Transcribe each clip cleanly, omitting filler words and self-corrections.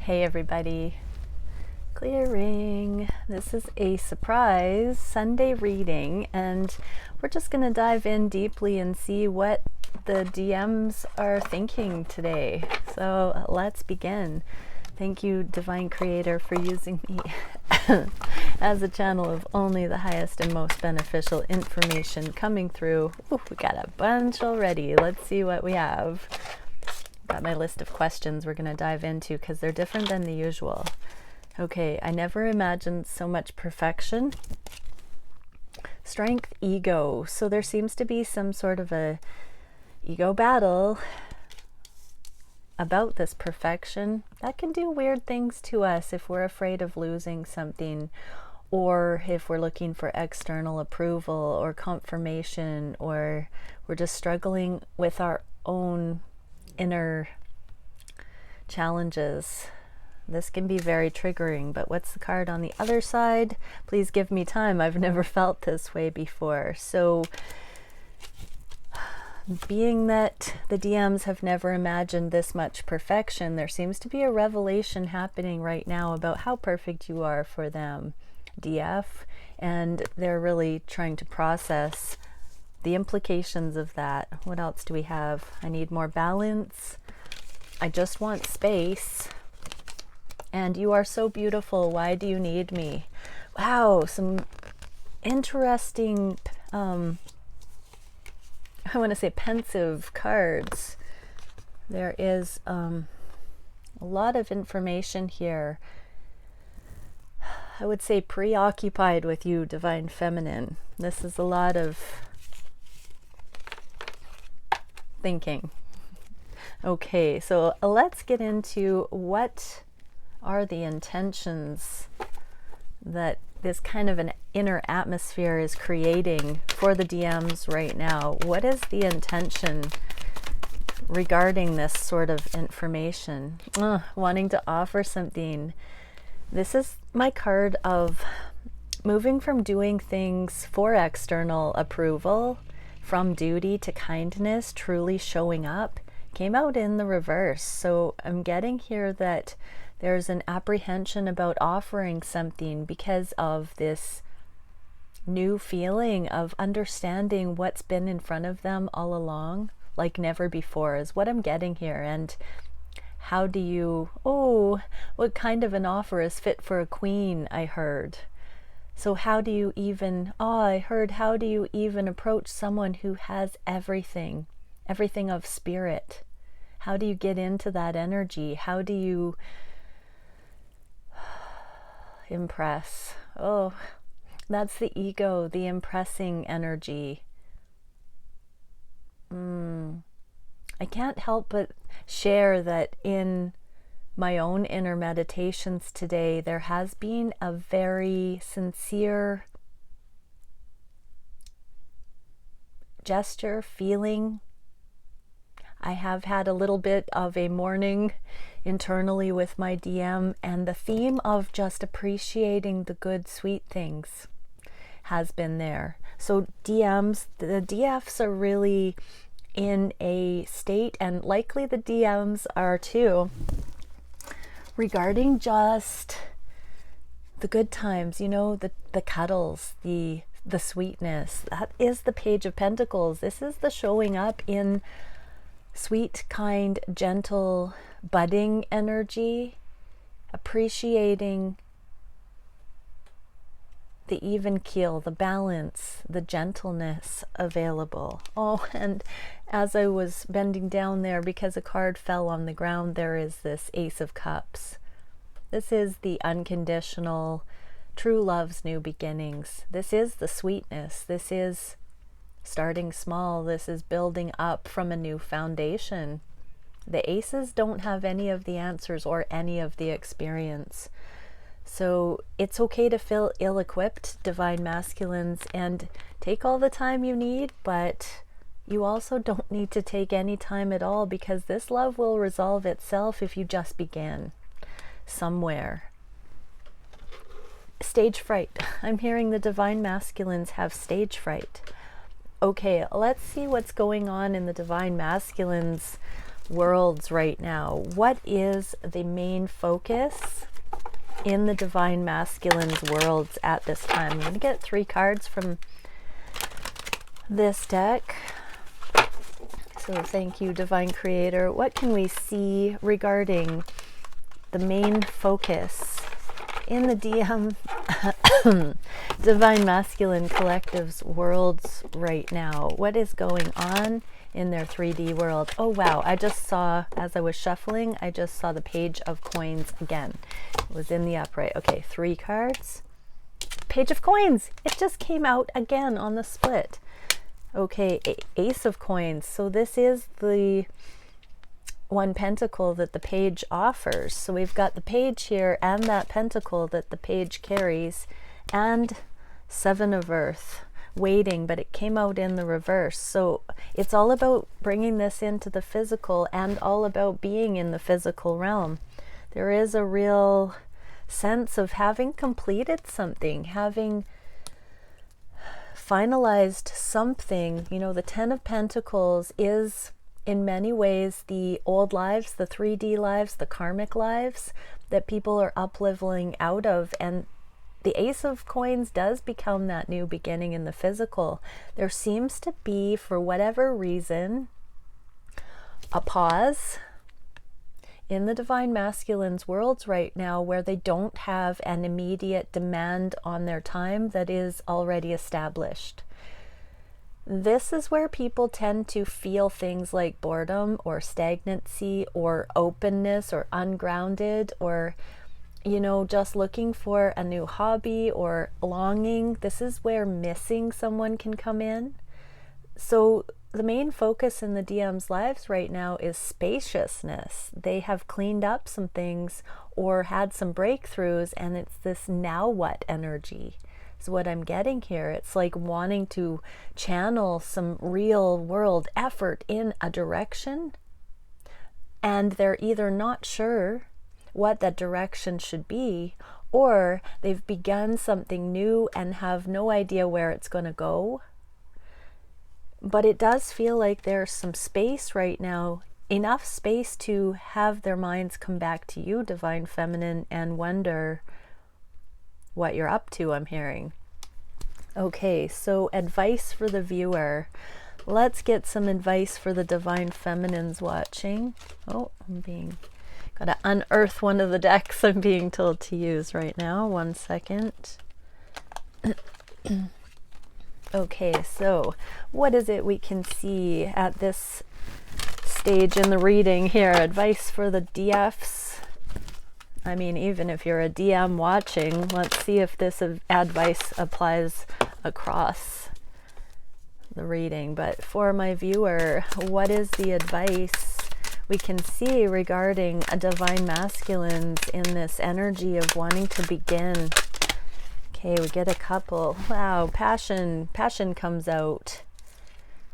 Hey everybody, clearing. This is a surprise Sunday reading, and we're just going to dive in deeply and see what the DMs are thinking today. So let's begin. Thank you, Divine Creator, for using me as a channel of only the highest and most beneficial information coming through. Ooh, we got a bunch already. Let's see what we have. Got my list of questions we're going to dive into because they're different than the usual. Okay, I never imagined so much perfection. Strength, ego. So there seems to be some sort of a ego battle about this perfection. That can do weird things to us if we're afraid of losing something, or if we're looking for external approval or confirmation, or we're just struggling with our own inner challenges. This can be very triggering. But what's the card on the other side? Please give me time. I've never felt this way before. So being that the DMs have never imagined this much perfection, there seems to be a revelation happening right now about how perfect you are for them, DF, and they're really trying to process the implications of that. What else do we have? I need more balance. I just want space. And you are so beautiful. Why do you need me? Wow, some interesting, I want to say pensive cards. There is a lot of information here. I would say preoccupied with you, Divine Feminine. This is a lot of thinking. Okay, so let's get into what are the intentions that this kind of an inner atmosphere is creating for the DMs right now. What is the intention regarding this sort of information? Wanting to offer something. This is my card of moving from doing things for external approval, from duty to kindness, truly showing up. Came out in the reverse. So I'm getting here that there's an apprehension about offering something because of this new feeling of understanding what's been in front of them all along, like never before, is what I'm getting here. And how do you, what kind of an offer is fit for a queen, I heard. So how do you even, I heard, how do you even approach someone who has everything of spirit? How do you get into that energy? How do you impress? Oh, that's the ego, the impressing energy. I can't help but share that in my own inner meditations today, there has been a very sincere gesture, feeling. I have had a little bit of a morning internally with my DM, and the theme of just appreciating the good, sweet things has been there. So DMs, the DFs are really in a state, and likely the DMs are too, regarding just the good times, you know, the cuddles, the sweetness. That is the Page of Pentacles. This is the showing up in sweet, kind, gentle, budding energy, appreciating the even keel, the balance, the gentleness available. Oh, and as I was bending down there, because a card fell on the ground, there is this Ace of Cups. This is the unconditional, true love's new beginnings. This is the sweetness. This is starting small. This is building up from a new foundation. The aces don't have any of the answers or any of the experience. So it's okay to feel ill-equipped, Divine Masculines, and take all the time you need, but you also don't need to take any time at all, because this love will resolve itself if you just begin somewhere. Stage fright. I'm hearing the Divine Masculines have stage fright. Okay, let's see what's going on in the Divine Masculines worlds right now. What is the main focus in the divine masculine's worlds at this time? I'm going to get 3 cards from this deck. So thank you, Divine Creator. What can we see regarding the main focus in the DM Divine Masculine Collective's worlds right now? What is going on in their 3D world? Oh wow, I just saw, as I was shuffling, I just saw the Page of Coins again. It was in the upright. Okay, 3 cards. Page of Coins! It just came out again on the split. Okay, Ace of Coins. So this is the 1 pentacle that the page offers. So we've got the page here and that pentacle that the page carries, and 7 of Earth waiting, but it came out in the reverse. So it's all about bringing this into the physical and all about being in the physical realm. There is a real sense of having completed something, having finalized something. You know, the 10 of Pentacles is in many ways the old lives, the 3D lives, the karmic lives that people are up-leveling out of, and the Ace of Coins does become that new beginning in the physical. There seems to be, for whatever reason, a pause in the Divine Masculine's worlds right now where they don't have an immediate demand on their time that is already established. This is where people tend to feel things like boredom or stagnancy or openness or ungrounded, or, you know, just looking for a new hobby or longing. This is where missing someone can come in. So the main focus in the DM's lives right now is spaciousness. They have cleaned up some things or had some breakthroughs, and it's this now what energy is what I'm getting here. It's like wanting to channel some real world effort in a direction, and they're either not sure what that direction should be, or they've begun something new and have no idea where it's going to go. But it does feel like there's some space right now, enough space to have their minds come back to you, Divine Feminine, and wonder what you're up to, I'm hearing. Okay, so advice for the viewer. Let's get some advice for the Divine Feminines watching. Oh, gotta unearth one of the decks I'm being told to use right now. 1 second. Okay, so what is it we can see at this stage in the reading here? Advice for the DFs. I mean, even if you're a DM watching, let's see if this advice applies across the reading. But for my viewer, what is the advice we can see regarding a Divine Masculines in this energy of wanting to begin? Okay, we get a couple. Wow, passion comes out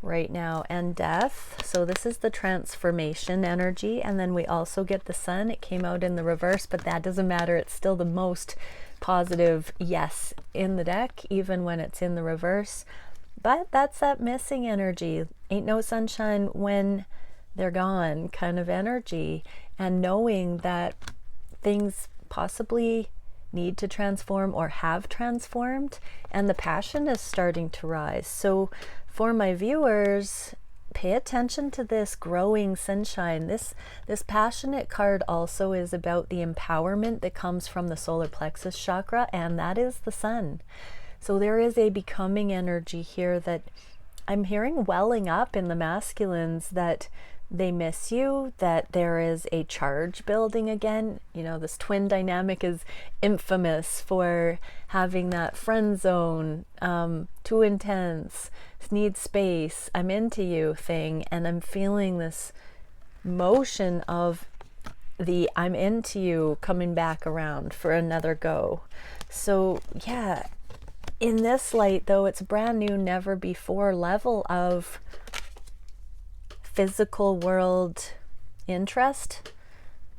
right now, and death. So this is the transformation energy, and then we also get the Sun. It came out in the reverse, but that doesn't matter. It's still the most positive yes in the deck, even when it's in the reverse. But that's that missing energy. Ain't no sunshine when they're gone kind of energy, and knowing that things possibly need to transform or have transformed, and the passion is starting to rise. So for my viewers, pay attention to this growing sunshine. This passionate card also is about the empowerment that comes from the solar plexus chakra, and that is the Sun. So there is a becoming energy here that I'm hearing welling up in the masculines, that they miss you, that there is a charge building again. You know, this twin dynamic is infamous for having that friend zone, too intense, need space, I'm into you thing, and I'm feeling this motion of the I'm into you coming back around for another go. So yeah, in this light though, it's brand new, never before level of physical world interest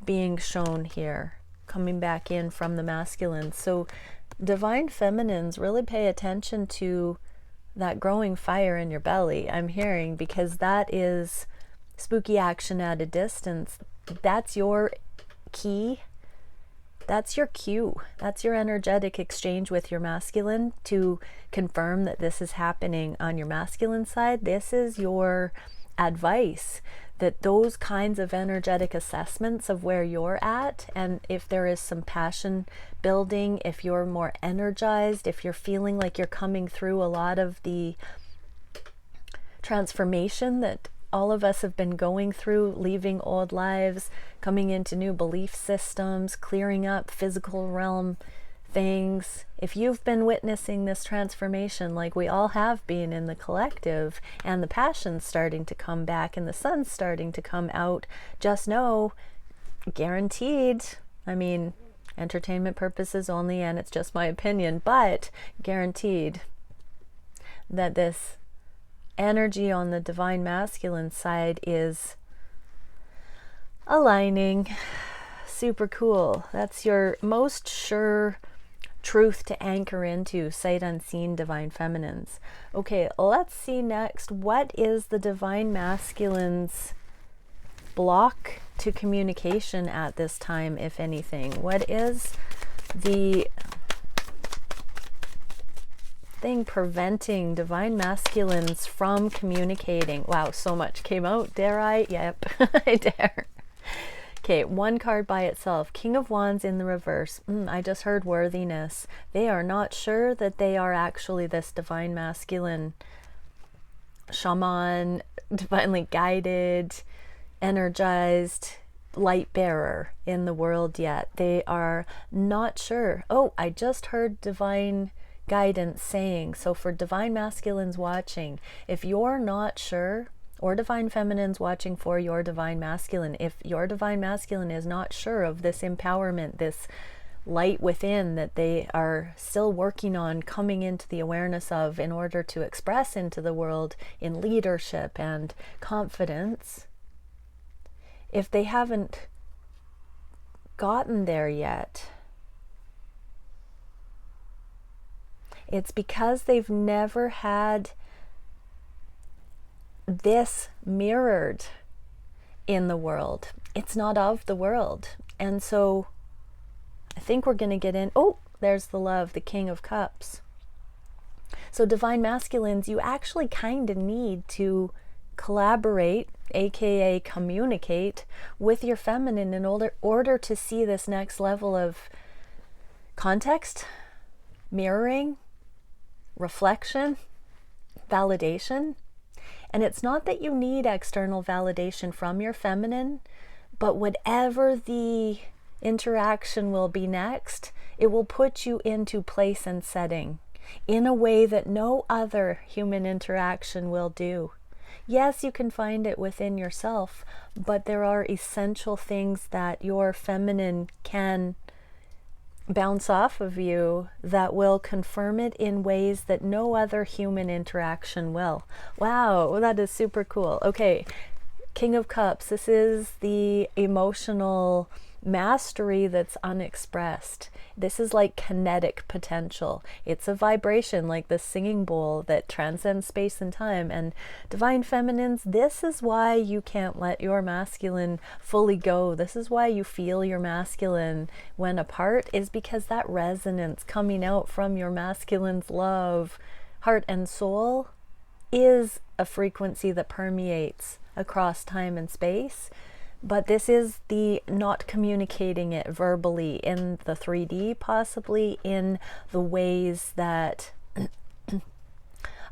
being shown here, coming back in from the masculine. So Divine Feminines, really pay attention to that growing fire in your belly, I'm hearing, because that is spooky action at a distance, that's your key. That's your cue. That's your energetic exchange with your masculine to confirm that this is happening on your masculine side. This is your advice, that those kinds of energetic assessments of where you're at, and if there is some passion building, if you're more energized, if you're feeling like you're coming through a lot of the transformation that all of us have been going through, leaving old lives, coming into new belief systems, clearing up physical realm things. If you've been witnessing this transformation like we all have been in the collective, and the passion's starting to come back and the sun's starting to come out, just know, guaranteed, I mean, entertainment purposes only, and it's just my opinion, but guaranteed that this energy on the divine masculine side is aligning. Super cool. That's your most sure truth to anchor into, sight unseen, divine feminines. Okay, let's see next. What is the divine masculine's block to communication at this time, if anything? What is the thing preventing divine masculines from communicating? Wow, so much came out. Dare I? Yep, I dare. Okay, one card by itself. King of Wands in the reverse. I just heard worthiness. They are not sure that they are actually this divine masculine shaman, divinely guided, energized light bearer in the world yet. They are not sure. Oh, I just heard divine guidance saying, so for divine masculines watching, if you're not sure, or divine feminines watching for your divine masculine, if your divine masculine is not sure of this empowerment, this light within that they are still working on coming into the awareness of in order to express into the world in leadership and confidence, if they haven't gotten there yet, it's because they've never had this mirrored in the world. It's not of the world. And so I think we're going to get in. Oh, there's the love, the King of Cups. So divine masculines, you actually kind of need to collaborate, aka communicate, with your feminine in order to see this next level of context, mirroring, reflection, validation. And it's not that you need external validation from your feminine, but whatever the interaction will be next, it will put you into place and setting in a way that no other human interaction will do. Yes, you can find it within yourself, but there are essential things that your feminine can bounce off of you that will confirm it in ways that no other human interaction will. Wow, that is super cool. Okay, King of Cups, this is the emotional mastery that's unexpressed. This is like kinetic potential. It's a vibration like the singing bowl that transcends space and time. And divine feminines, this is why you can't let your masculine fully go. This is why you feel your masculine when apart, is because that resonance coming out from your masculine's love, heart and soul is a frequency that permeates across time and space. But this is the not communicating it verbally in the 3D, possibly in the ways that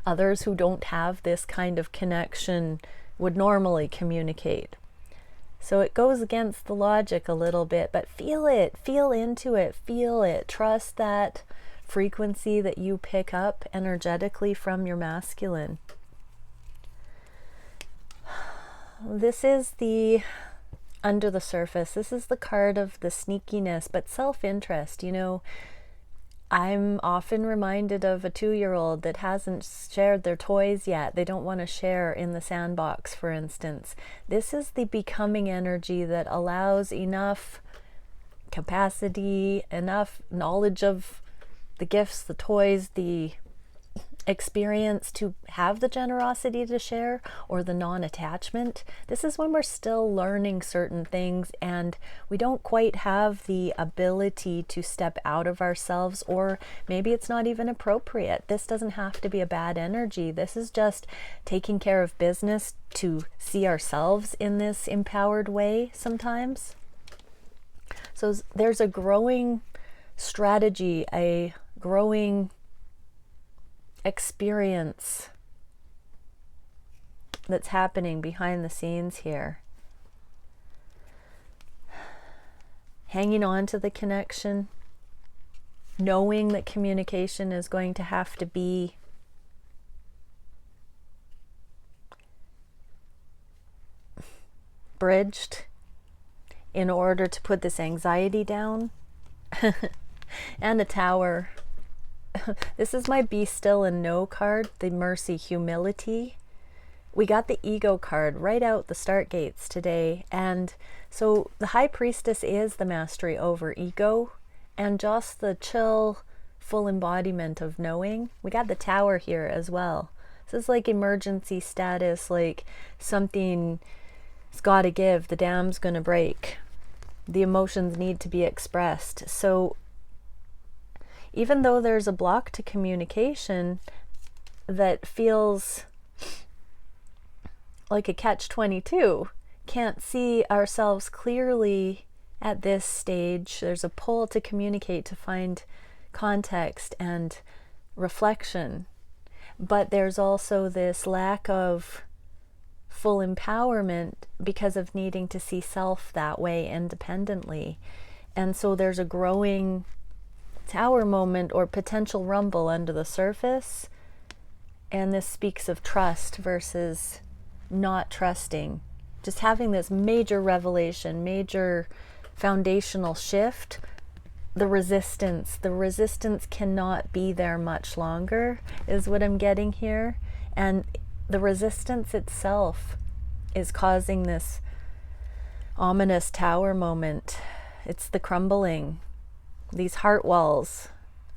others who don't have this kind of connection would normally communicate. So it goes against the logic a little bit, but feel it, feel into it, feel it. Trust that frequency that you pick up energetically from your masculine. This is the under the surface. This is the card of the sneakiness, but self-interest. You know, I'm often reminded of a 2-year-old that hasn't shared their toys yet. They don't want to share in the sandbox, for instance. This is the becoming energy that allows enough capacity, enough knowledge of the gifts, the toys, the experience to have the generosity to share or the non-attachment. This is when we're still learning certain things and we don't quite have the ability to step out of ourselves, or maybe it's not even appropriate. This doesn't have to be a bad energy. This is just taking care of business to see ourselves in this empowered way sometimes. So there's a growing strategy, a growing experience that's happening behind the scenes here. Hanging on to the connection, knowing that communication is going to have to be bridged in order to put this anxiety down. And a Tower. This is my Be Still and Know card, the Mercy, Humility. We got the Ego card right out the start gates today. And so the High Priestess is the mastery over ego and just the chill, full embodiment of knowing. We got the Tower here as well. This is like emergency status, like something's got to give, the dam's going to break. The emotions need to be expressed. So even though there's a block to communication that feels like a catch-22, can't see ourselves clearly at this stage, there's a pull to communicate, to find context and reflection. But there's also this lack of full empowerment because of needing to see self that way independently. And so there's a growing Tower moment or potential rumble under the surface. And this speaks of trust versus not trusting. Just having this major revelation, major foundational shift. The resistance cannot be there much longer is what I'm getting here. And the resistance itself is causing this ominous Tower moment. It's the crumbling. These heart walls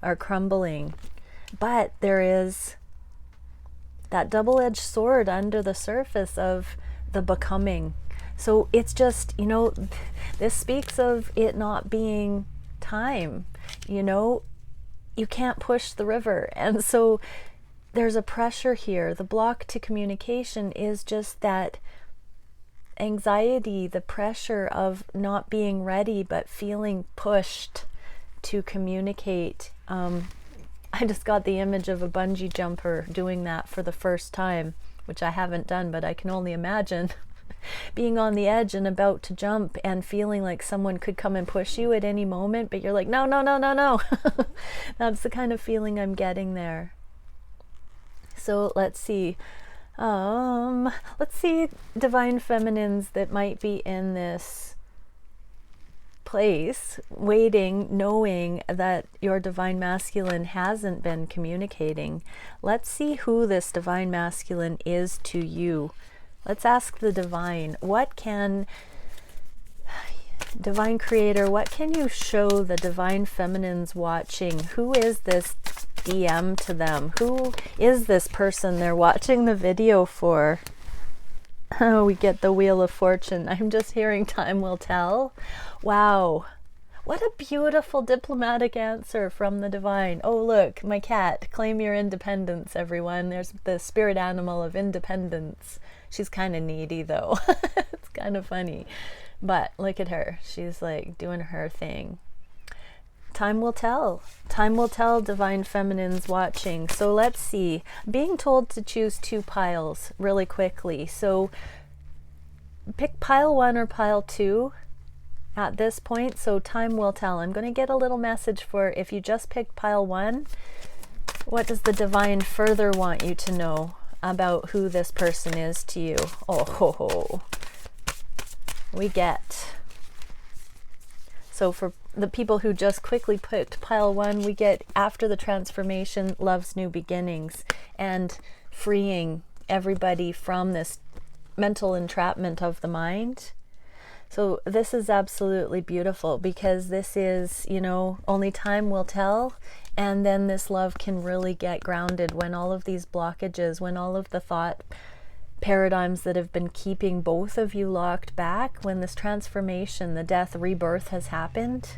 are crumbling. But there is that double-edged sword under the surface of the becoming. So it's just, this speaks of it not being time. You can't push the river. And so there's a pressure here. The block to communication is just that anxiety, the pressure of not being ready but feeling pushed to communicate. I just got the image of a bungee jumper doing that for the first time, which I haven't done, but I can only imagine being on the edge and about to jump and feeling like someone could come and push you at any moment, but you're like, no. That's the kind of feeling I'm getting there. So let's see. Let's see divine feminines that might be in this place, waiting, knowing that your divine masculine hasn't been communicating. Let's see who this divine masculine is to you. Let's ask the divine, divine creator, what can you show the divine feminines watching? Who is this DM to them? Who is this person they're watching the video for? Oh, we get the Wheel of Fortune. I'm just hearing time will tell. Wow. What a beautiful diplomatic answer from the divine. Oh, look, my cat. Claim your independence, everyone. There's the spirit animal of independence. She's kind of needy, though. It's kind of funny. But look at her. She's like doing her thing. Time will tell. Time will tell, divine feminines watching. So let's see. Being told to choose 2 piles really quickly. So pick pile 1 or pile 2 at this point. So time will tell. I'm going to get a little message for if you just picked pile 1. What does the divine further want you to know about who this person is to you? Oh, ho, ho. We get. So for the people who just quickly picked pile 1, we get after the transformation, love's new beginnings, and freeing everybody from this mental entrapment of the mind. So this is absolutely beautiful, because this is, you know, only time will tell. And then this love can really get grounded when all of these blockages, when all of the thought paradigms that have been keeping both of you locked back, when this transformation, the death, rebirth has happened,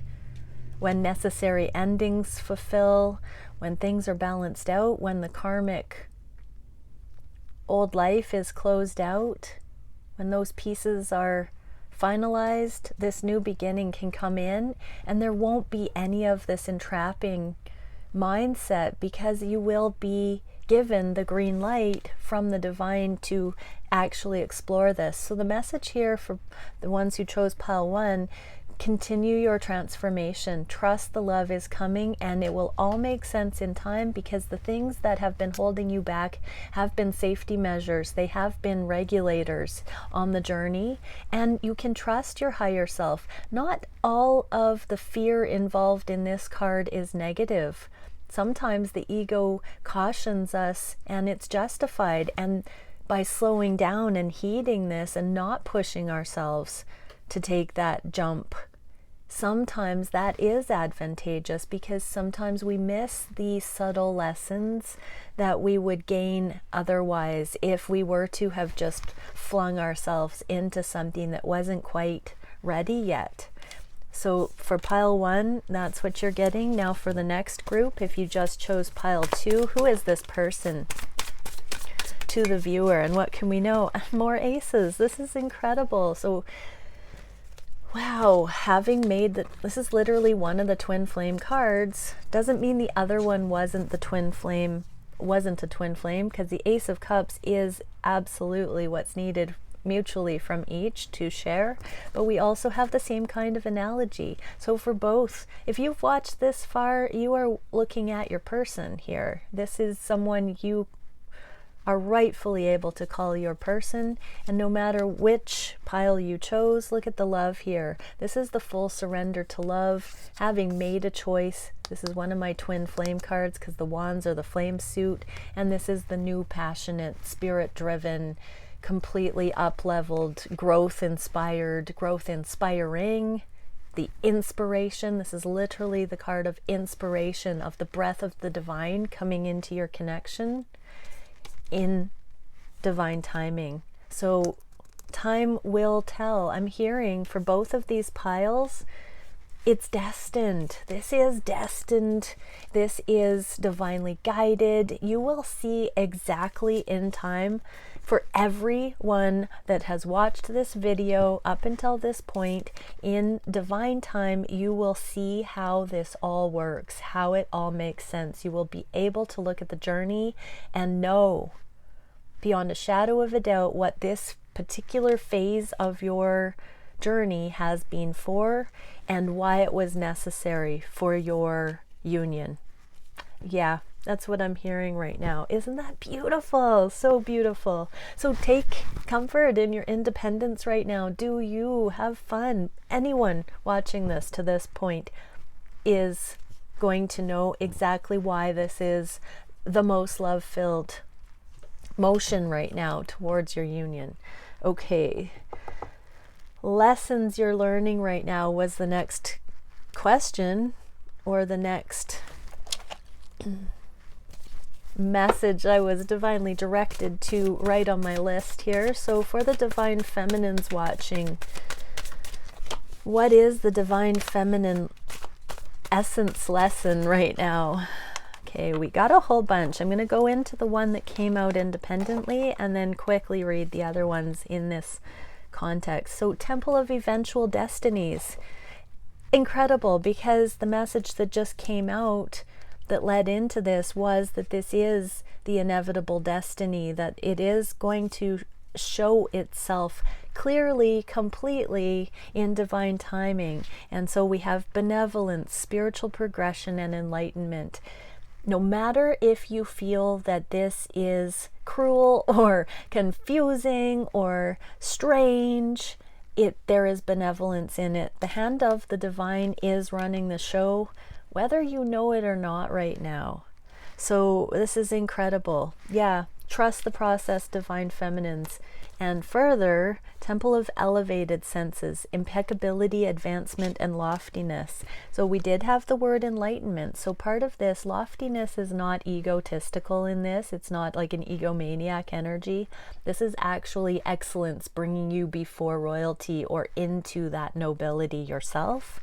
when necessary endings fulfill, when things are balanced out, when the karmic old life is closed out, when those pieces are finalized, this new beginning can come in, and there won't be any of this entrapping mindset, because you will be given the green light from the divine to actually explore this. So the message here for the ones who chose pile 1, continue your transformation. Trust the love is coming, and it will all make sense in time, because the things that have been holding you back have been safety measures. They have been regulators on the journey, and you can trust your higher self. Not all of the fear involved in this card is negative. Sometimes the ego cautions us, and it's justified, and by slowing down and heeding this and not pushing ourselves to take that jump, sometimes that is advantageous, because sometimes we miss the subtle lessons that we would gain otherwise if we were to have just flung ourselves into something that wasn't quite ready yet. So for pile 1, that's what you're getting. Now for the next group, if you just chose pile 2, who is this person to the viewer, and what can we know? More aces. This is incredible. So wow, having made that, this is literally one of the twin flame cards, doesn't mean the other one wasn't a twin flame, because the Ace of Cups is absolutely what's needed mutually from each to share, but we also have the same kind of analogy. So for both, if you've watched this far, you are looking at your person here. This is someone you are rightfully able to call your person, and no matter which pile you chose, look at the love here. This is the full surrender to love, having made a choice. This is one of my twin flame cards, because the wands are the flame suit, and this is the new passionate, spirit-driven, completely up-leveled, growth-inspired, growth-inspiring, the inspiration. This is literally the card of inspiration, of the breath of the divine coming into your connection in divine timing. So time will tell. I'm hearing for both of these piles, it's destined. This is destined. This is divinely guided. You will see exactly in time. For everyone that has watched this video up until this point, in divine time, you will see how this all works, how it all makes sense. You will be able to look at the journey and know beyond a shadow of a doubt what this particular phase of your journey has been for, and why it was necessary for your union. Yeah, that's what I'm hearing right now. Isn't that beautiful? So beautiful. So take comfort in your independence right now. Do you have fun? Anyone watching this to this point is going to know exactly why this is the most love-filled motion right now towards your union. Okay. Lessons you're learning right now was the next question, or the next message I was divinely directed to write on my list here. So for the divine feminines watching, what is the divine feminine essence lesson right now? Okay, we got a whole bunch. I'm going to go into the one that came out independently and then quickly read the other ones in this context. So Temple of Eventual Destinies. Incredible, because the message that just came out that led into this was that this is the inevitable destiny, that it is going to show itself clearly, completely in divine timing. And so we have benevolence, spiritual progression, and enlightenment. No matter if you feel that this is cruel or confusing or strange, there is benevolence in it. The hand of the divine is running the show, whether you know it or not right now. So this is incredible. Yeah, trust the process, divine feminines. And further, temple of elevated senses, impeccability, advancement, and loftiness. So we did have the word enlightenment. So part of this, loftiness is not egotistical in this. It's not like an egomaniac energy. This is actually excellence, bringing you before royalty or into that nobility yourself,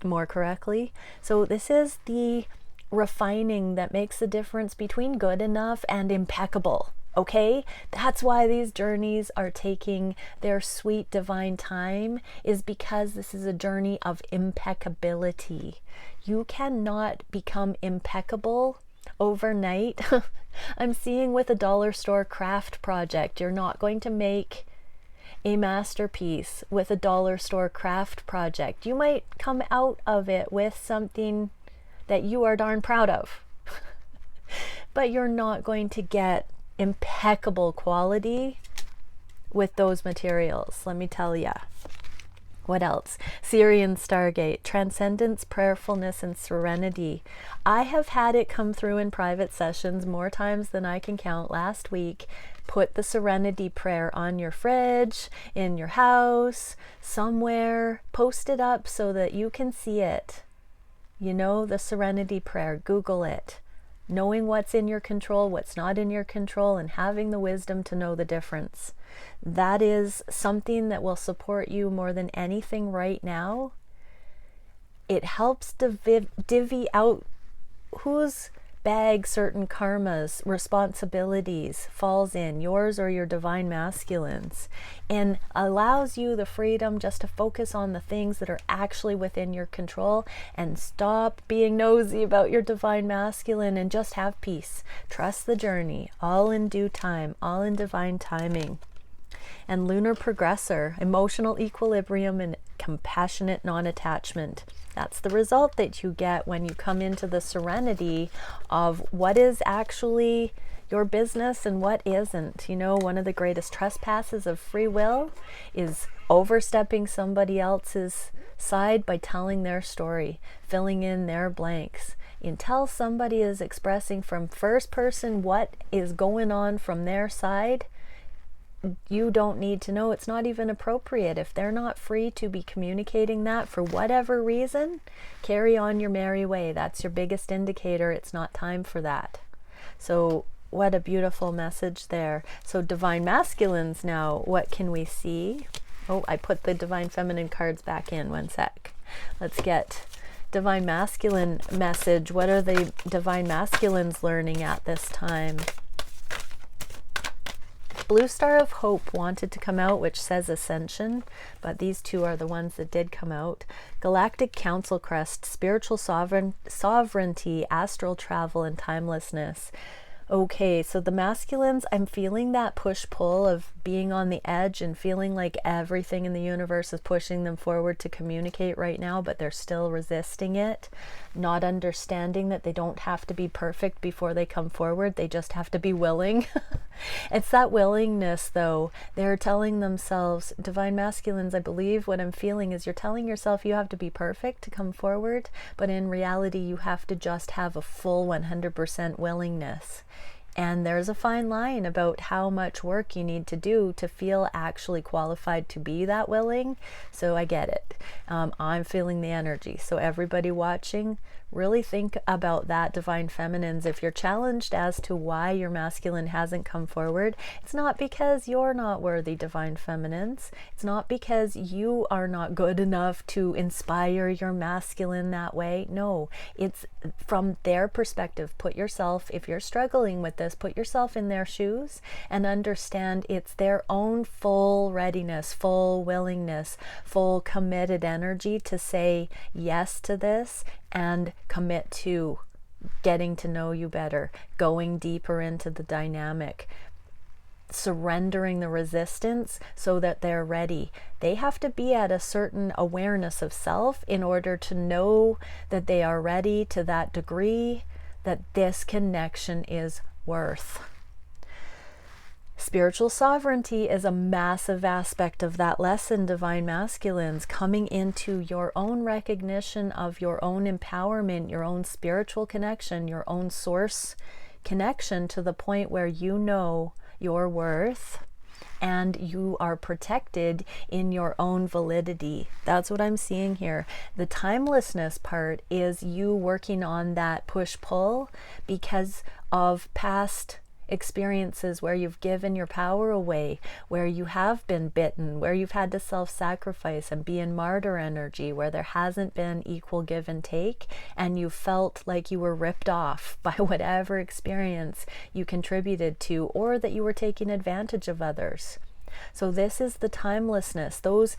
more correctly. So this is the refining that makes the difference between good enough and impeccable. Okay, that's why these journeys are taking their sweet divine time, is because this is a journey of impeccability. You cannot become impeccable overnight. I'm seeing with a dollar store craft project, you're not going to make a masterpiece with a dollar store craft project. You might come out of it with something that you are darn proud of, but you're not going to get impeccable quality with those materials, let me tell ya. What else? Sirian Stargate, transcendence, prayerfulness, and serenity. I have had it come through in private sessions more times than I can count. Last week, put the serenity prayer on your fridge, in your house, somewhere. Post it up so that you can see it. You know, the serenity prayer, Google it. Knowing what's in your control, what's not in your control, and having the wisdom to know the difference. That is something that will support you more than anything right now. It helps divvy out whose bag certain karmas, responsibilities falls in, yours or your divine masculines, and allows you the freedom just to focus on the things that are actually within your control and stop being nosy about your divine masculine and just have peace. Trust the journey, all in due time, all in divine timing. And lunar progressor, emotional equilibrium and compassionate non-attachment. That's the result that you get when you come into the serenity of what is actually your business and what isn't. You know, one of the greatest trespasses of free will is overstepping somebody else's side by telling their story, filling in their blanks. Until somebody is expressing from first person what is going on from their side, you don't need to know. It's not even appropriate. If they're not free to be communicating that for whatever reason, carry on your merry way. That's your biggest indicator. It's not time for that. So what a beautiful message there. So divine masculines now, what can we see? Oh, I put the divine feminine cards back in. One sec. Let's get divine masculine message. What are the divine masculines learning at this time? Blue Star of Hope wanted to come out, which says Ascension, but these two are the ones that did come out. Galactic Council Crest, spiritual sovereignty, astral travel, and timelessness. Okay, so the masculines, I'm feeling that push-pull of being on the edge and feeling like everything in the universe is pushing them forward to communicate right now, but they're still resisting it, not understanding that they don't have to be perfect before they come forward. They just have to be willing. It's that willingness, though. They're telling themselves, divine masculines, I believe what I'm feeling is you're telling yourself you have to be perfect to come forward, but in reality, you have to just have a full 100% willingness. And there's a fine line about how much work you need to do to feel actually qualified to be that willing. So I get it. I'm feeling the energy. So everybody watching, really think about that, divine feminines. If you're challenged as to why your masculine hasn't come forward, it's not because you're not worthy, divine feminines. It's not because you are not good enough to inspire your masculine that way. No, it's from their perspective. Put yourself, if you're struggling with this, put yourself in their shoes and understand it's their own full readiness, full willingness, full committed energy to say yes to this and commit to getting to know you better, going deeper into the dynamic, surrendering the resistance so that they're ready. They have to be at a certain awareness of self in order to know that they are ready to that degree that this connection is worth. Spiritual sovereignty is a massive aspect of that lesson, divine masculines, coming into your own recognition of your own empowerment, your own spiritual connection, your own source connection, to the point where you know your worth and you are protected in your own validity. That's what I'm seeing here. The timelessness part is you working on that push-pull because of past experiences where you've given your power away, where you have been bitten, where you've had to self-sacrifice and be in martyr energy, where there hasn't been equal give and take, and you felt like you were ripped off by whatever experience you contributed to, or that you were taking advantage of others. So this is the timelessness. Those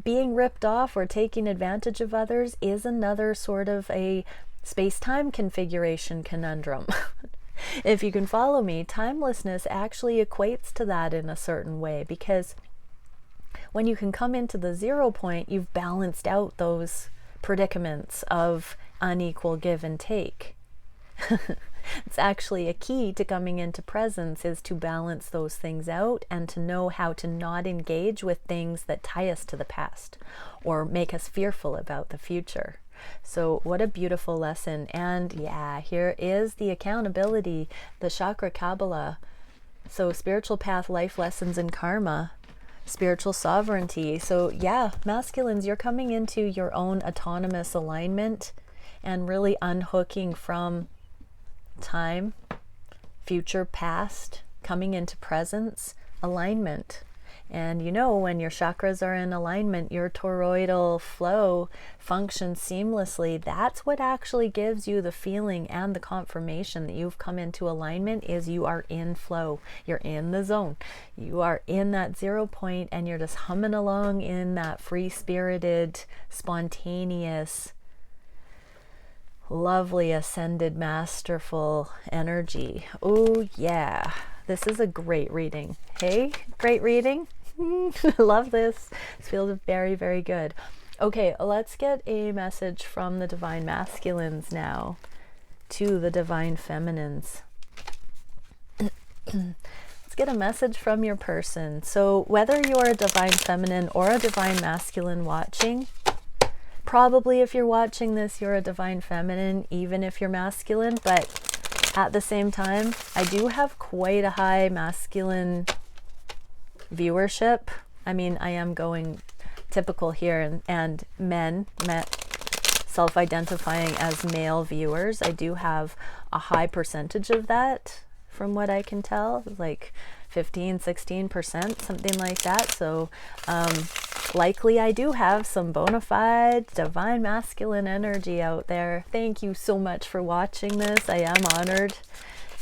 being ripped off or taking advantage of others is another sort of a space-time configuration conundrum. If you can follow me, timelessness actually equates to that in a certain way, because when you can come into the 0 point, you've balanced out those predicaments of unequal give and take. It's actually a key to coming into presence, is to balance those things out and to know how to not engage with things that tie us to the past or make us fearful about the future. So what a beautiful lesson. And yeah, here is the accountability, the chakra Kabbalah. So spiritual path, life lessons, and karma, spiritual sovereignty. So yeah, masculines, you're coming into your own autonomous alignment and really unhooking from time, future, past, coming into presence, alignment. And you know, when your chakras are in alignment, your toroidal flow functions seamlessly. That's what actually gives you the feeling and the confirmation that you've come into alignment, is you are in flow. You're in the zone. You are in that 0 point and you're just humming along in that free-spirited, spontaneous, lovely, ascended, masterful energy. Oh yeah, this is a great reading. Hey, great reading. Love this. This feels very, very good. Okay, let's get a message from the divine masculines now to the divine feminines. Let's get a message from your person. So whether you're a divine feminine or a divine masculine watching, probably if you're watching this, you're a divine feminine, even if you're masculine, but at the same time, I do have quite a high masculine viewership. I mean, I am going typical here, and men self-identifying as male viewers. I do have a high percentage of that from what I can tell, like 15-16%, something like that. So likely I do have some bona fide divine masculine energy out there. Thank you so much for watching this. I am honored,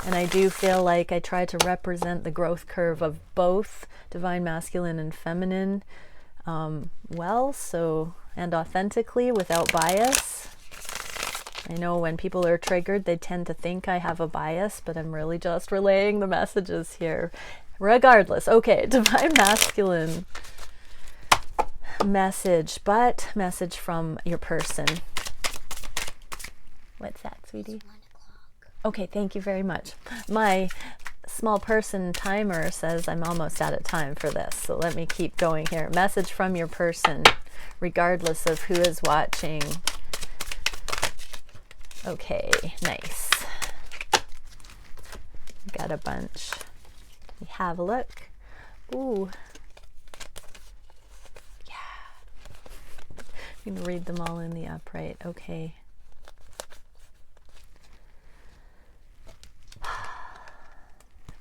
and I do feel like I try to represent the growth curve of both divine masculine and feminine well, so, and authentically, without bias. I know when people are triggered, they tend to think I have a bias, but I'm really just relaying the messages here. Regardless, okay, divine masculine message, but message from your person. What's that, sweetie? Okay, thank you very much. My small person timer says I'm almost out of time for this, so let me keep going here. Message from your person, regardless of who is watching. Okay, nice. Got a bunch. We have a look. Ooh. Yeah. I'm going to read them all in the upright. Okay.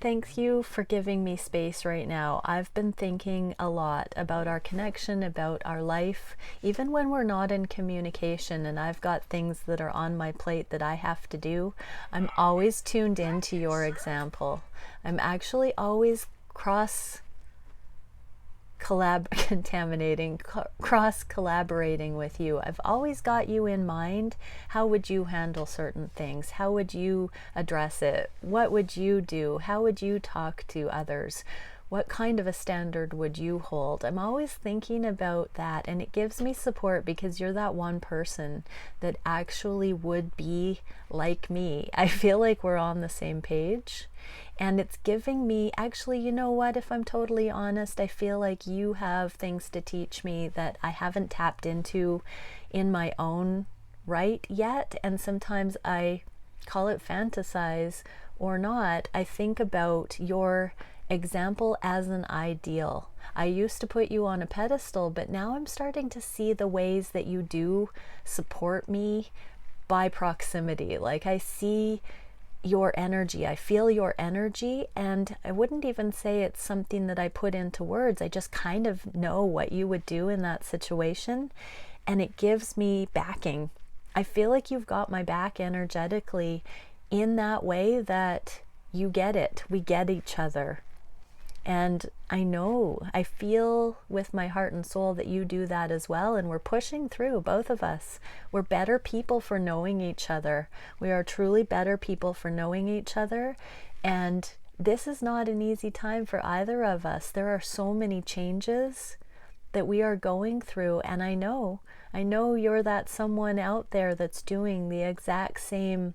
Thank you for giving me space right now. I've been thinking a lot about our connection, about our life, even when we're not in communication and I've got things that are on my plate that I have to do. I'm always tuned into your example. I'm actually always cross-collaborating with you. I've always got you in mind. How would you handle certain things? How would you address it? What would you do? How would you talk to others? What kind of a standard would you hold? I'm always thinking about that, and it gives me support because you're that one person that actually would be like me. I feel like we're on the same page. And it's giving me, actually, you know what, if I'm totally honest, I feel like you have things to teach me that I haven't tapped into in my own right yet. And sometimes I call it fantasize or not. I think about your Example as an ideal. I used to put you on a pedestal, but now I'm starting to see the ways that you do support me by proximity. Like, I see your energy, I feel your energy, and I wouldn't even say it's something that I put into words. I just kind of know what you would do in that situation, and it gives me backing. I feel like you've got my back energetically in that way that you get it. We get each other. And I know, I feel with my heart and soul that you do that as well. And we're pushing through, both of us. We're better people for knowing each other. We are truly better people for knowing each other. And this is not an easy time for either of us. There are so many changes that we are going through. And I know you're that someone out there that's doing the exact same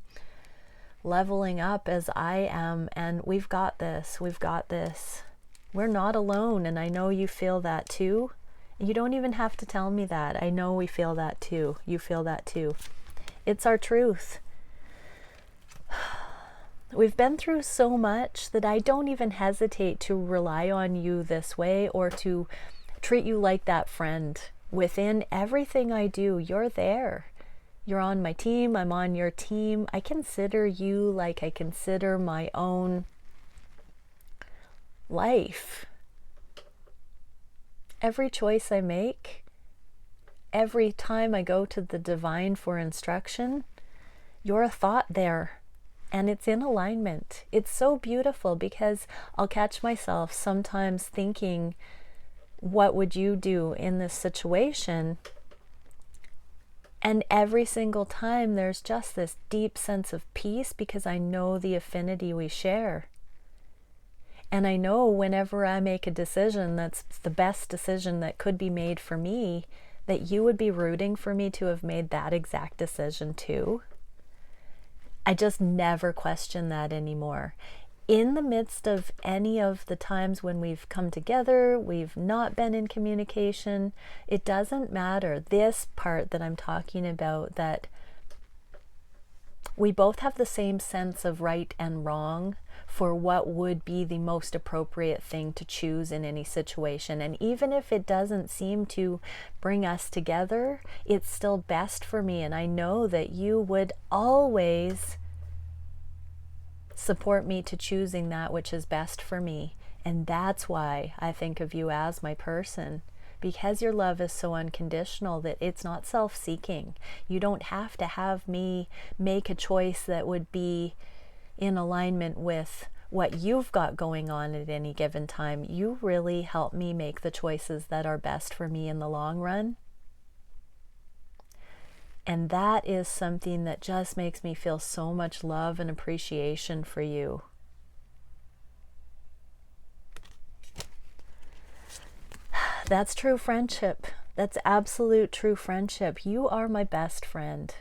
leveling up as I am. And we've got this. We're not alone, and I know you feel that too. You don't even have to tell me that. I know we feel that too. You feel that too. It's our truth. We've been through so much that I don't even hesitate to rely on you this way or to treat you like that friend. Within everything I do, you're there. You're on my team. I'm on your team. I consider you like I consider my own life. Every choice I make, every time I go to the divine for instruction, you're a thought there, and it's in alignment. It's so beautiful because I'll catch myself sometimes thinking, what would you do in this situation? And every single time there's just this deep sense of peace because I know the affinity we share. And I know whenever I make a decision that's the best decision that could be made for me, that you would be rooting for me to have made that exact decision too. I just never question that anymore. In the midst of any of the times when we've come together, we've not been in communication, it doesn't matter. This part that I'm talking about, that we both have the same sense of right and wrong for what would be the most appropriate thing to choose in any situation. And even if it doesn't seem to bring us together, it's still best for me. And I know that you would always support me to choosing that which is best for me. And that's why I think of you as my person, because your love is so unconditional that it's not self-seeking. You don't have to have me make a choice that would be in alignment with what you've got going on at any given time. You really help me make the choices that are best for me in the long run. And that is something that just makes me feel so much love and appreciation for you. That's true friendship. That's absolute true friendship. You are my best friend.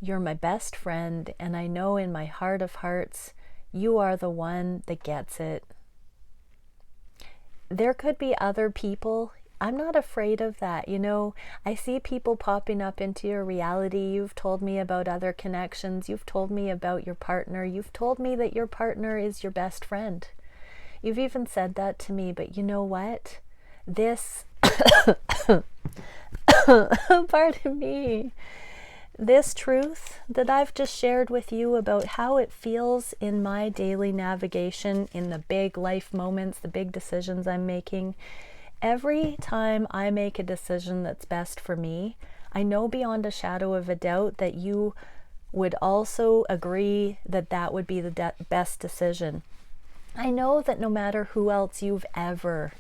You're my best friend, and I know in my heart of hearts, you are the one that gets it. There could be other people. I'm not afraid of that. You know, I see people popping up into your reality. You've told me about other connections. You've told me about your partner. You've told me that your partner is your best friend. You've even said that to me, but you know what? This, pardon me, this truth that I've just shared with you about how it feels in my daily navigation, in the big life moments, the big decisions I'm making, every time I make a decision that's best for me, I know beyond a shadow of a doubt that you would also agree that that would be the best decision. I know that no matter who else you've ever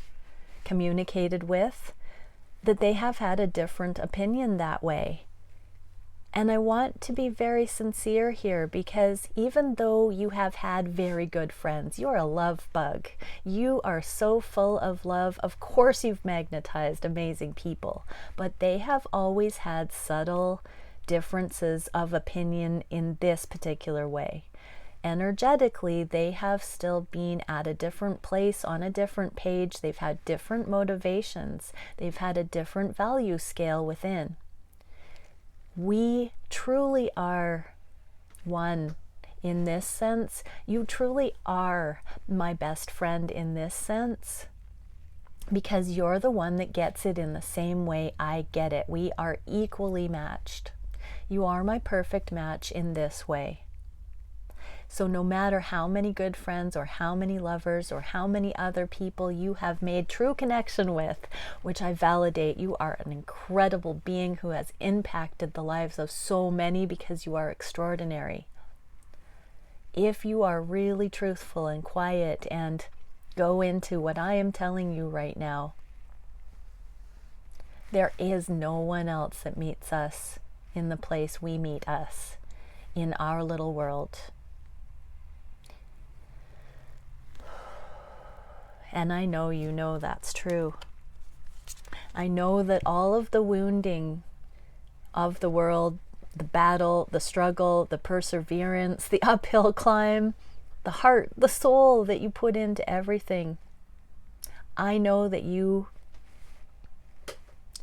communicated with, that they have had a different opinion that way. And I want to be very sincere here, because even though you have had very good friends, you're a love bug. You are so full of love. Of course you've magnetized amazing people, but they have always had subtle differences of opinion in this particular way. Energetically, they have still been at a different place, on a different page. They've had different motivations. They've had a different value scale within. We truly are one in this sense. You truly are my best friend in this sense, because you're the one that gets it in the same way I get it. We are equally matched. You are my perfect match in this way. So no matter how many good friends or how many lovers or how many other people you have made true connection with, which I validate, you are an incredible being who has impacted the lives of so many because you are extraordinary. If you are really truthful and quiet and go into what I am telling you right now, there is no one else that meets us in the place we meet us in our little world. And I know you know that's true. I know that all of the wounding of the world, the battle, the struggle, the perseverance, the uphill climb, the heart, the soul that you put into everything, I know that you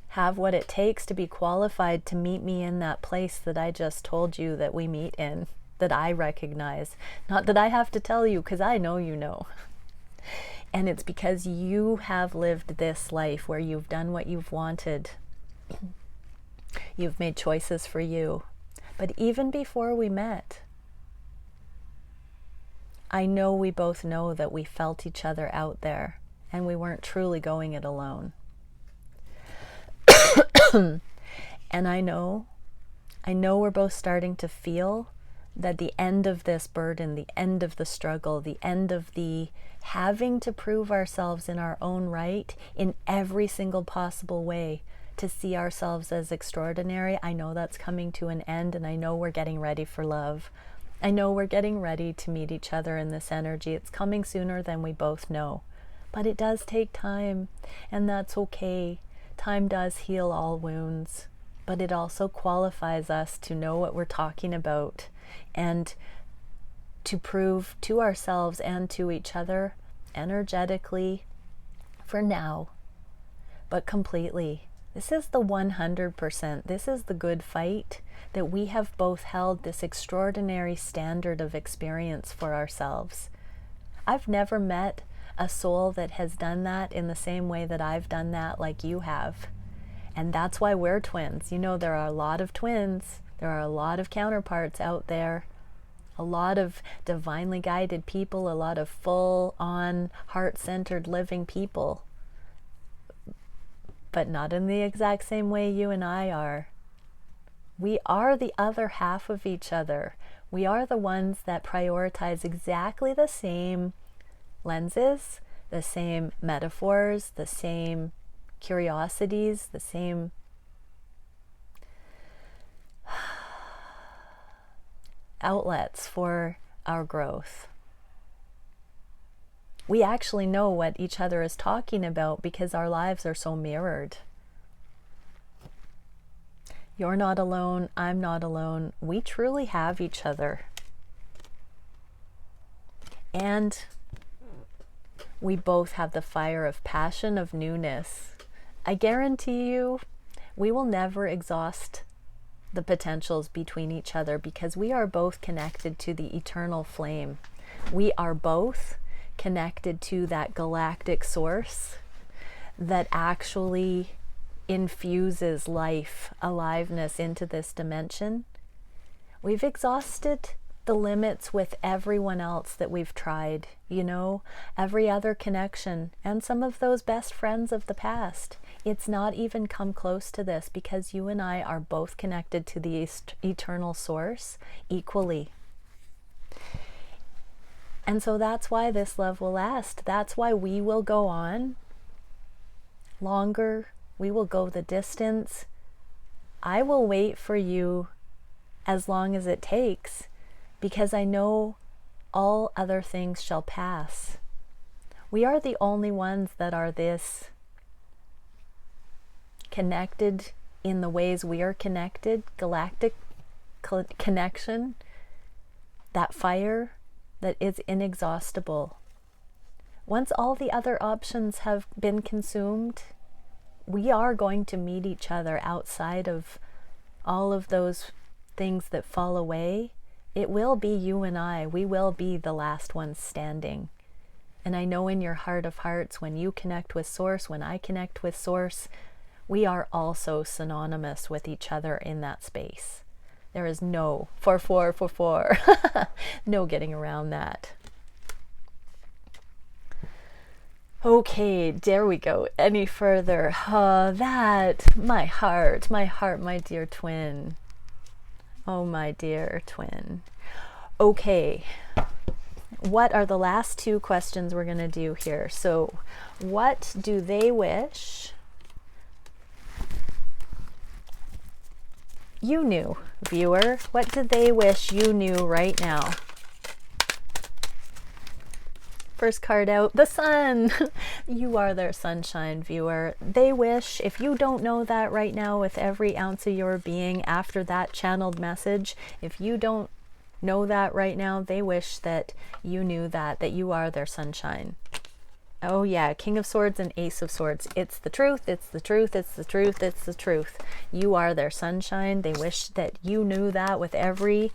have what it takes to be qualified to meet me in that place that I just told you that we meet in, that I recognize. Not that I have to tell you, because I know you know. And it's because you have lived this life where you've done what you've wanted. You've made choices for you. But even before we met, I know we both know that we felt each other out there and we weren't truly going it alone. And I know we're both starting to feel that the end of this burden, the end of the struggle, the end of the having to prove ourselves in our own right in every single possible way to see ourselves as extraordinary, I know that's coming to an end, and I know we're getting ready for love. I know we're getting ready to meet each other in this energy. It's coming sooner than we both know. But it does take time, and that's okay. Time does heal all wounds, but it also qualifies us to know what we're talking about and to prove to ourselves and to each other energetically, for now, but completely. This is the 100%. This is the good fight, that we have both held this extraordinary standard of experience for ourselves. I've never met a soul that has done that in the same way that I've done that like you have. And that's why we're twins. You know, there are a lot of twins. There are a lot of counterparts out there. A lot of divinely guided people, a lot of full-on, heart-centered living people. But not in the exact same way you and I are. We are the other half of each other. We are the ones that prioritize exactly the same lenses, the same metaphors, the same curiosities, the same outlets for our growth. We actually know what each other is talking about because our lives are so mirrored. You're not alone, I'm not alone. We truly have each other. And we both have the fire of passion, of newness. I guarantee you, we will never exhaust the potentials between each other because we are both connected to the eternal flame. We are both connected to that galactic source that actually infuses life, aliveness into this dimension. We've exhausted the limits with everyone else that we've tried, you know, every other connection and some of those best friends of the past. It's not even come close to this because you and I are both connected to the eternal source equally. And so that's why this love will last. That's why we will go on longer. We will go the distance. I will wait for you as long as it takes, because I know all other things shall pass. We are the only ones that are this connected in the ways we are connected, galactic connection, that fire that is inexhaustible. Once all the other options have been consumed, we are going to meet each other outside of all of those things that fall away, It will be you and I. We will be the last ones standing. And I know in your heart of hearts, when you connect with Source, when I connect with Source, we are also synonymous with each other in that space. There is no no getting around that. Okay, there we go. Any further? My heart, my dear twin. Oh, my dear twin. Okay, what are the last two questions we're going to do here? So, what do they wish you knew, viewer? What do they wish you knew right now? First card out, the sun. You are their sunshine, viewer. They wish, if you don't know that right now with every ounce of your being after that channeled message, if you don't know that right now, they wish that you knew that you are their sunshine. Oh yeah, King of Swords and Ace of Swords. It's the truth, it's the truth, it's the truth, it's the truth. You are their sunshine. They wish that you knew that with every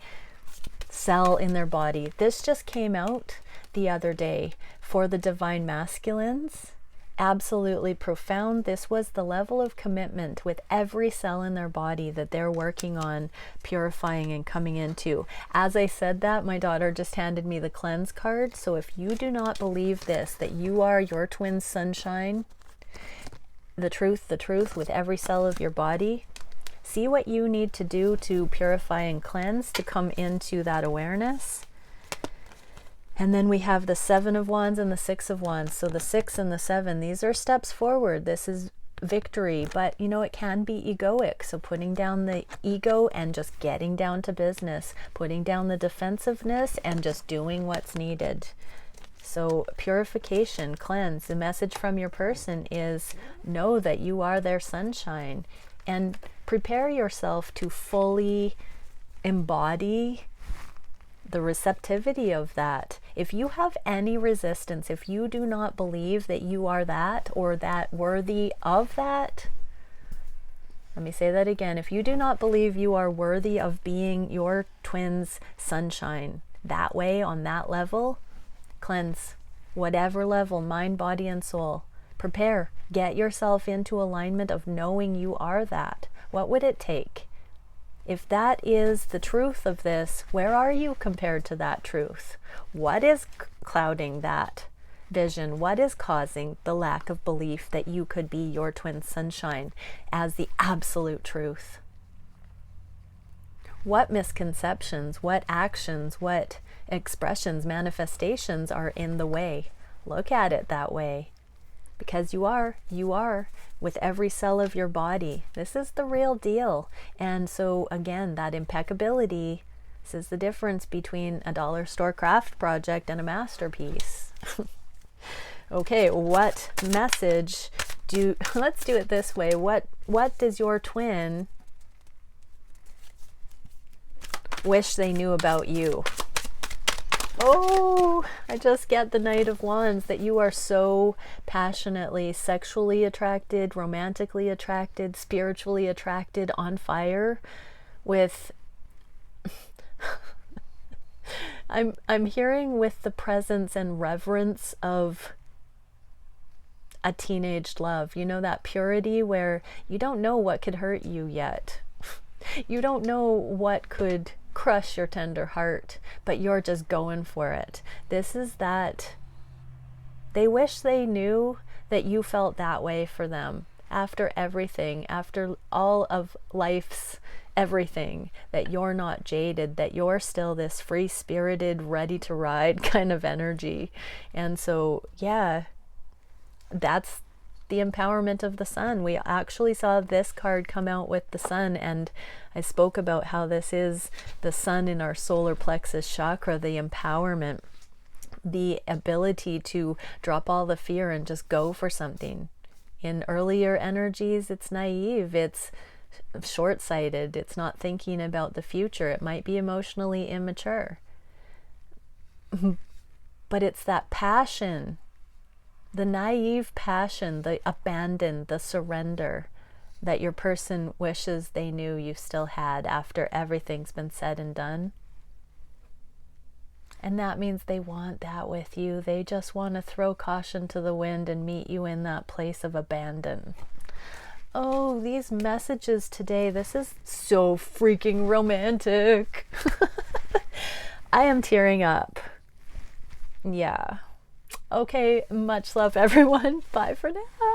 cell in their body. This just came out the other day for the divine masculines. Absolutely profound. This was the level of commitment with every cell in their body that they're working on purifying and coming into. As I said that, my daughter just handed me the cleanse card. So if you do not believe this, that you are your twin sunshine, the truth with every cell of your body, see what you need to do to purify and cleanse to come into that awareness. And then we have the Seven of Wands and the Six of Wands. So the 6 and the 7, these are steps forward. This is victory, but you know, it can be egoic. So putting down the ego and just getting down to business, putting down the defensiveness and just doing what's needed. So purification, cleanse. The message from your person is know that you are their sunshine and prepare yourself to fully embody the receptivity of that. If you have any resistance, if you do not believe that you are that or that worthy of that, let me say that again. If you do not believe you are worthy of being your twin's sunshine that way, on that level, cleanse. Whatever level, mind, body, and soul. Prepare. Get yourself into alignment of knowing you are that. What would it take? If that is the truth of this, where are you compared to that truth? What is clouding that vision? What is causing the lack of belief that you could be your twin sunshine as the absolute truth? What misconceptions, what actions, what expressions, manifestations are in the way? Look at it that way. Because you are with every cell of your body. This is the real deal. And so again, that impeccability, this is the difference between a dollar store craft project and a masterpiece. Okay, what message let's do it this way. What does your twin wish they knew about you? Oh, I just get the Knight of Wands, that you are so passionately sexually attracted, romantically attracted, spiritually attracted, on fire with I'm hearing with the presence and reverence of a teenage love. You know, that purity where you don't know what could hurt you yet. You don't know what could crush your tender heart, but you're just going for it. This is that they wish they knew that you felt that way for them after everything, after all of life's everything, that you're not jaded, that you're still this free-spirited, ready to ride kind of energy. And so yeah, that's the empowerment of the sun. We actually saw this card come out with the sun, and I spoke about how this is the sun in our solar plexus chakra, the empowerment, the ability to drop all the fear and just go for something. In earlier energies, it's naive, it's short-sighted, it's not thinking about the future, it might be emotionally immature. But it's that passion, the naive passion, the abandon, the surrender that your person wishes they knew you still had after everything's been said and done. And that means they want that with you. They just want to throw caution to the wind and meet you in that place of abandon. Oh, these messages today, this is so freaking romantic. I am tearing up. Yeah. Okay, much love everyone. Bye for now.